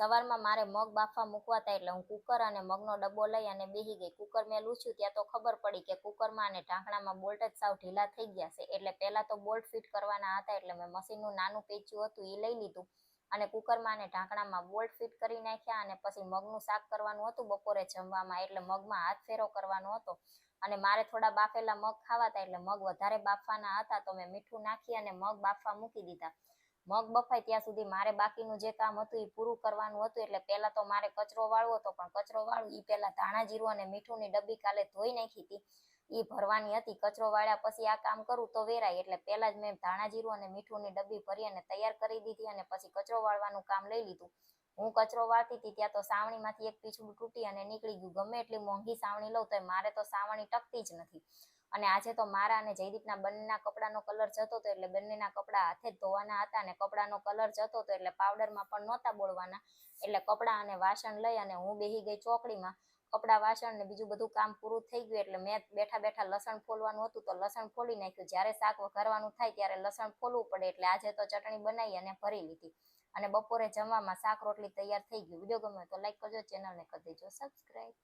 સવારમાં મારે મગ બાફવા મૂકવા હતા એટલે હું કુકર અને મગનો ડબ્બો લઈ અને બેહી ગઈ. કુકર મેં લૂછ્યું ત્યાં તો ખબર પડી કે કુકરમાં અને ઢાંકણામાં બોલ્ટ જ સાવ ઢીલા થઈ ગયા છે. એટલે પહેલા તો બોલ્ટ ફિટ કરવાના હતા એટલે મેં મશીનનું નાનું પેચ્યું હતું એ લઈ લીધું અને કુકરમાં અને ઢાંકણામાં બોલ્ટ ફિટ કરી નાખ્યા. અને પછી મગનું શાક કરવાનું હતું બપોરે જમવામાં, એટલે મગમાં હાથ ફેરો કરવાનો હતો અને મારે થોડા બાફેલા મગ ખાવા હતા એટલે મગ વધારે બાફવાના હતા તો મેં મીઠું નાખી અને મગ બાફવા મૂકી દીધા. મગ બફાય ત્યાં સુધી મારે બાકીનું જે કામ હતું એ પૂરું કરવાનું હતું. એટલે પહેલા તો મારે કચરો વાળવો હતો, પણ કચરો વાળું એ પહેલા ધાણા જીરું અને મીઠુંની ડબ્બી કાલે ધોઈ નાખી હતી એ ભરવાની હતી. કચરો વાળ્યા પછી આ કામ કરું તો વેરાય, એટલે પહેલા જ મેં ધાણા જીરું અને મીઠુંની ડબ્બી ભરી અને તૈયાર કરી દીધી અને પછી કચરો વાળવાનું કામ લઈ લીધું. હું કચરો વાળતી હતી ત્યાં તો સાવણીમાંથી એક પીછડું તૂટી અને નીકળી ગયું. ગમે એટલી મોંઘી સાવણી લઉં તો મારે તો સાવણી ટકતી જ નથી. અને આજે તો મારા અને જયદીપના બંનેના કપડાનો કલર જતો હતો એટલે બંનેના કપડા હાથે જ ધોવાના હતા અને કપડાનો કલર જતો હતો એટલે પાવડરમાં પણ નહોતા બોળવાના. એટલે કપડાં અને વાસણ લઈ અને હું બેહી ગઈ ચોકડીમાં. કપડાં વાસણ ને બીજું બધું કામ પૂરું થઈ ગયું એટલે મેં બેઠા બેઠા લસણ ફોલવાનું હતું તો લસણ ફોલી નાખ્યું. જ્યારે શાક વઘારવાનું થાય ત્યારે લસણ ફોલવું પડે એટલે આજે તો ચટણી બનાવી અને ભરી લીધી અને બપોરે જમવામાં શાક રોટલી તૈયાર થઈ ગયું. વિડીયો ગમે તો લાઈક કરજો, ચેનલને કરી દેજો સબસ્ક્રાઈબ.